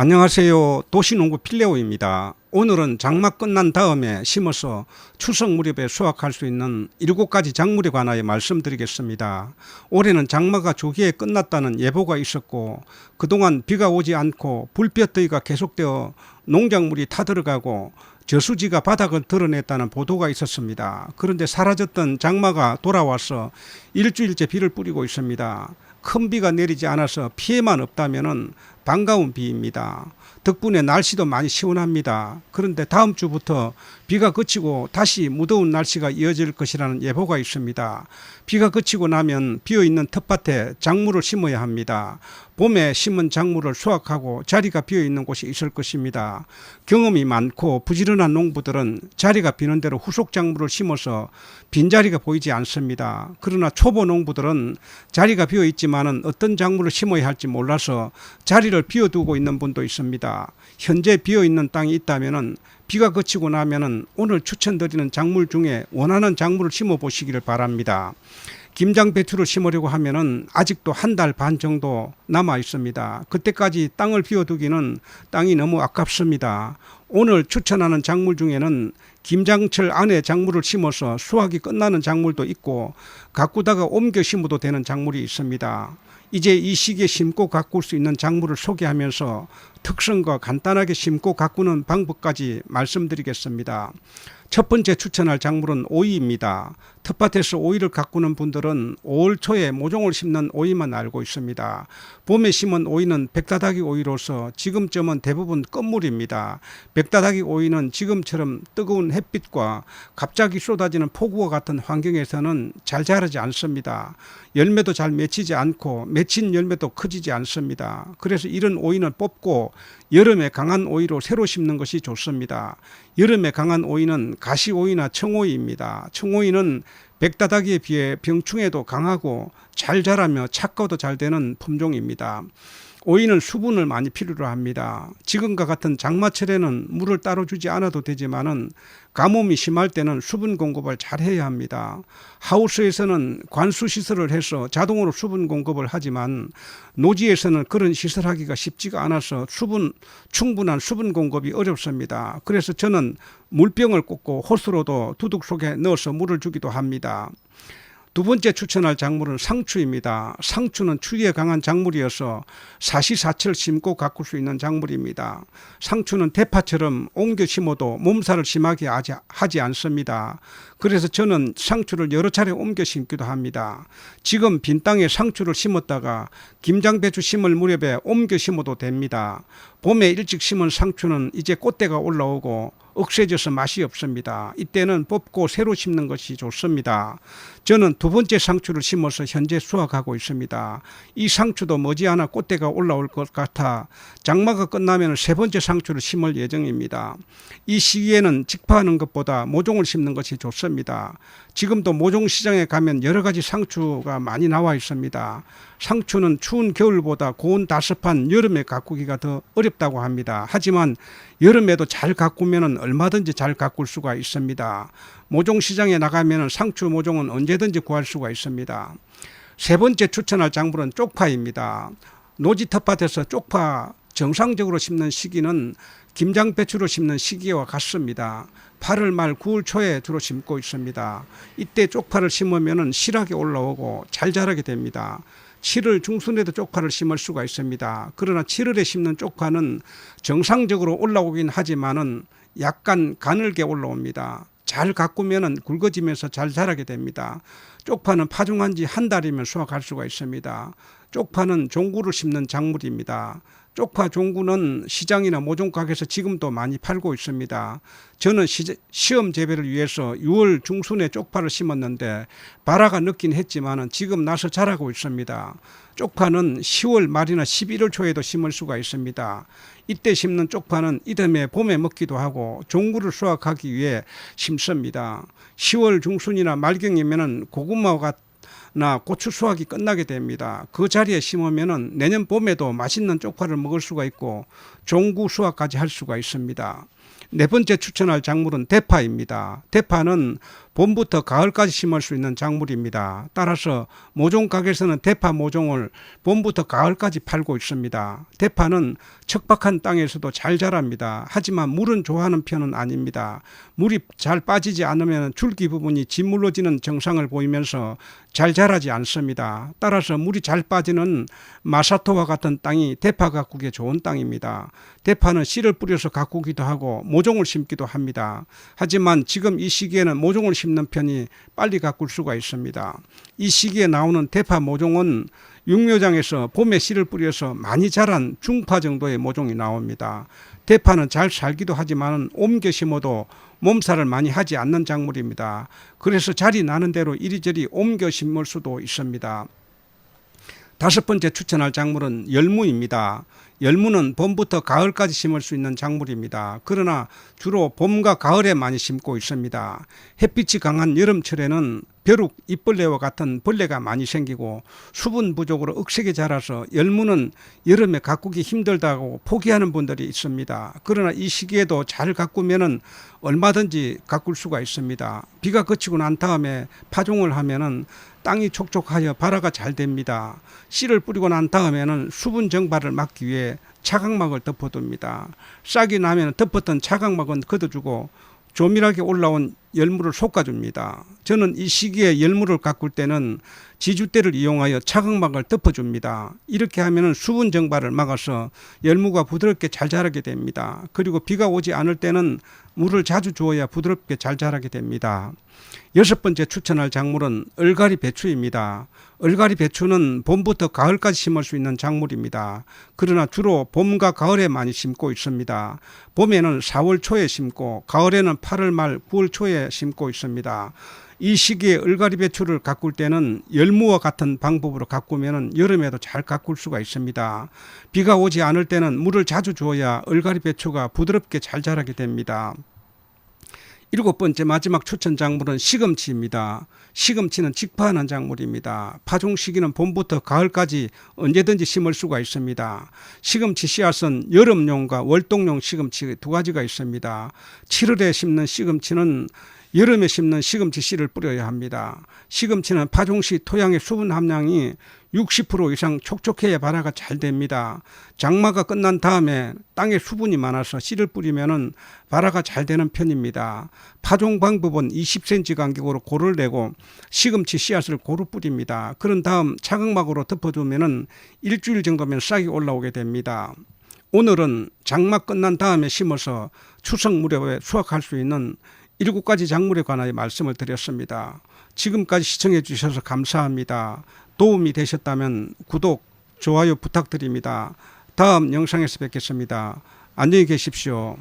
안녕하세요. 도시농부 필레오입니다. 오늘은 장마 끝난 다음에 심어서 추석 무렵에 수확할 수 있는 7가지 작물에 관하여 말씀드리겠습니다. 올해는 장마가 조기에 끝났다는 예보가 있었고 그동안 비가 오지 않고 불볕더위가 계속되어 농작물이 타들어가고 저수지가 바닥을 드러냈다는 보도가 있었습니다. 그런데 사라졌던 장마가 돌아와서 일주일째 비를 뿌리고 있습니다. 큰 비가 내리지 않아서 피해만 없다면 반가운 비입니다. 덕분에 날씨도 많이 시원합니다. 그런데 다음 주부터 비가 그치고 다시 무더운 날씨가 이어질 것이라는 예보가 있습니다. 비가 그치고 나면 비어있는 텃밭에 작물을 심어야 합니다. 봄에 심은 작물을 수확하고 자리가 비어있는 곳이 있을 것입니다. 경험이 많고 부지런한 농부들은 자리가 비는 대로 후속 작물을 심어서 빈자리가 보이지 않습니다. 그러나 초보 농부들은 자리가 비어있지만 어떤 작물을 심어야 할지 몰라서 자리를 비워두고 있는 분도 있습니다. 현재 비어있는 땅이 있다면 비가 그치고 나면 오늘 추천드리는 작물 중에 원하는 작물을 심어 보시기를 바랍니다. 김장 배추를 심으려고 하면은 아직도 한 달 반 정도 남아 있습니다. 그때까지 땅을 비워두기는 땅이 너무 아깝습니다. 오늘 추천하는 작물 중에는 김장철 안에 작물을 심어서 수확이 끝나는 작물도 있고 가꾸다가 옮겨 심어도 되는 작물이 있습니다. 이제 이 시기에 심고 가꿀 수 있는 작물을 소개하면서 특성과 간단하게 심고 가꾸는 방법까지 말씀드리겠습니다. 첫 번째 추천할 작물은 오이입니다. 텃밭에서 오이를 가꾸는 분들은 5월 초에 모종을 심는 오이만 알고 있습니다. 봄에 심은 오이는 백다다기 오이로서 지금쯤은 대부분 끝물입니다. 백다다기 오이는 지금처럼 뜨거운 햇빛과 갑자기 쏟아지는 폭우와 같은 환경에서는 잘 자라지 않습니다. 열매도 잘 맺히지 않고 맺힌 열매도 커지지 않습니다. 그래서 이런 오이는 뽑고 여름에 강한 오이로 새로 심는 것이 좋습니다. 여름에 강한 오이는 가시오이나 청오이입니다. 청오이는 백다다기에 비해 병충해도 강하고 잘 자라며 착과도 잘 되는 품종입니다. 오이는 수분을 많이 필요로 합니다. 지금과 같은 장마철에는 물을 따로 주지 않아도 되지만은 가뭄이 심할 때는 수분 공급을 잘 해야 합니다. 하우스에서는 관수 시설을 해서 자동으로 수분 공급을 하지만 노지에서는 그런 시설하기가 쉽지가 않아서 충분한 수분 공급이 어렵습니다. 그래서 저는 물병을 꽂고 호스로도 두둑 속에 넣어서 물을 주기도 합니다. 두 번째 추천할 작물은 상추입니다. 상추는 추위에 강한 작물이어서 사시사철 심고 가꿀 수 있는 작물입니다. 상추는 대파처럼 옮겨 심어도 몸살을 심하게 하지 않습니다. 그래서 저는 상추를 여러 차례 옮겨 심기도 합니다. 지금 빈 땅에 상추를 심었다가 김장배추 심을 무렵에 옮겨 심어도 됩니다. 봄에 일찍 심은 상추는 이제 꽃대가 올라오고 억세져서 맛이 없습니다. 이때는 뽑고 새로 심는 것이 좋습니다. 저는 두 번째 상추를 심어서 현재 수확하고 있습니다. 이 상추도 머지않아 꽃대가 올라올 것 같아 장마가 끝나면 세 번째 상추를 심을 예정입니다. 이 시기에는 직파하는 것보다 모종을 심는 것이 좋습니다. 지금도 모종 시장에 가면 여러 가지 상추가 많이 나와 있습니다. 상추는 추운 겨울보다 고온 다습한 여름에 가꾸기가 더 어렵다고 합니다. 하지만 여름에도 잘 가꾸면 얼마든지 잘 가꿀 수가 있습니다. 모종 시장에 나가면 상추 모종은 언제든지 구할 수가 있습니다. 세 번째 추천할 작물은 쪽파입니다. 노지 텃밭에서 쪽파 정상적으로 심는 시기는 김장배추로 심는 시기와 같습니다. 8월 말 9월 초에 주로 심고 있습니다. 이때 쪽파를 심으면 실하게 올라오고 잘 자라게 됩니다. 7월 중순에도 쪽파를 심을 수가 있습니다. 그러나 7월에 심는 쪽파는 정상적으로 올라오긴 하지만은 약간 가늘게 올라옵니다. 잘 가꾸면 굵어지면서 잘 자라게 됩니다. 쪽파는 파종한 지 한 달이면 수확할 수가 있습니다. 쪽파는 종구를 심는 작물입니다. 쪽파 종구는 시장이나 모종가게에서 지금도 많이 팔고 있습니다. 저는 시험 재배를 위해서 6월 중순에 쪽파를 심었는데 발화가 늦긴 했지만 지금 나서 자라고 있습니다. 쪽파는 10월 말이나 11월 초에도 심을 수가 있습니다. 이때 심는 쪽파는 이듬해 봄에 먹기도 하고 종구를 수확하기 위해 심습니다. 10월 중순이나 말경이면 고구마와 나 고추 수확이 끝나게 됩니다. 그 자리에 심으면 내년 봄에도 맛있는 쪽파를 먹을 수가 있고 종구 수확까지 할 수가 있습니다. 네 번째 추천할 작물은 대파입니다. 대파는 봄부터 가을까지 심을 수 있는 작물입니다. 따라서 모종 가게에서는 대파 모종을 봄부터 가을까지 팔고 있습니다. 대파는 척박한 땅에서도 잘 자랍니다. 하지만 물은 좋아하는 편은 아닙니다. 물이 잘 빠지지 않으면 줄기 부분이 짓물러지는 증상을 보이면서 잘 자라지 않습니다. 따라서 물이 잘 빠지는 마사토와 같은 땅이 대파 가꾸기에 좋은 땅입니다. 대파는 씨를 뿌려서 가꾸기도 하고 모종을 심기도 합니다. 하지만 지금 이 시기에는 모종을 심는 편이 빨리 가꿀 수가 있습니다. 이 시기에 나오는 대파 모종은 육묘장에서 봄에 씨를 뿌려서 많이 자란 중파 정도의 모종이 나옵니다. 대파는 잘 살기도 하지만 옮겨 심어도 몸살을 많이 하지 않는 작물입니다. 그래서 자리 나는 대로 이리저리 옮겨 심을 수도 있습니다. 다섯 번째 추천할 작물은 열무입니다. 열무는 봄부터 가을까지 심을 수 있는 작물입니다. 그러나 주로 봄과 가을에 많이 심고 있습니다. 햇빛이 강한 여름철에는 벼룩, 잎벌레와 같은 벌레가 많이 생기고 수분 부족으로 억세게 자라서 열무는 여름에 가꾸기 힘들다고 포기하는 분들이 있습니다. 그러나 이 시기에도 잘 가꾸면은 얼마든지 가꿀 수가 있습니다. 비가 그치고 난 다음에 파종을 하면은 땅이 촉촉하여 발화가 잘 됩니다. 씨를 뿌리고 난 다음에는 수분 증발을 막기 위해 차각막을 덮어둡니다. 싹이 나면 덮었던 차각막은 걷어주고 조밀하게 올라온 열무를 솎아줍니다. 저는 이 시기에 열무를 가꿀 때는 지주대를 이용하여 차각막을 덮어줍니다. 이렇게 하면 수분 증발을 막아서 열무가 부드럽게 잘 자라게 됩니다. 그리고 비가 오지 않을 때는 물을 자주 주어야 부드럽게 잘 자라게 됩니다. 여섯 번째 추천할 작물은 얼갈이 배추입니다. 얼갈이 배추는 봄부터 가을까지 심을 수 있는 작물입니다. 그러나 주로 봄과 가을에 많이 심고 있습니다. 봄에는 4월 초에 심고 가을에는 8월 말 9월 초에 심고 있습니다. 이 시기에 얼갈이 배추를 가꿀 때는 열무와 같은 방법으로 가꾸면 여름에도 잘 가꿀 수가 있습니다. 비가 오지 않을 때는 물을 자주 주어야 얼갈이 배추가 부드럽게 잘 자라게 됩니다. 일곱 번째 마지막 추천 작물은 시금치입니다. 시금치는 직파하는 작물입니다. 파종 시기는 봄부터 가을까지 언제든지 심을 수가 있습니다. 시금치 씨앗은 여름용과 월동용 시금치 두 가지가 있습니다. 7월에 심는 시금치는 여름에 심는 시금치 씨를 뿌려야 합니다. 시금치는 파종 시 토양의 수분 함량이 60% 이상 촉촉해야 발화가 잘 됩니다. 장마가 끝난 다음에 땅에 수분이 많아서 씨를 뿌리면 발화가 잘 되는 편입니다. 파종 방법은 20cm 간격으로 골을 내고 시금치 씨앗을 고루 뿌립니다. 그런 다음 차각막으로 덮어두면 일주일 정도면 싹이 올라오게 됩니다. 오늘은 장마 끝난 다음에 심어서 추석 무렵에 수확할 수 있는 7가지 작물에 관하여 말씀을 드렸습니다. 지금까지 시청해 주셔서 감사합니다. 도움이 되셨다면 구독, 좋아요 부탁드립니다. 다음 영상에서 뵙겠습니다. 안녕히 계십시오.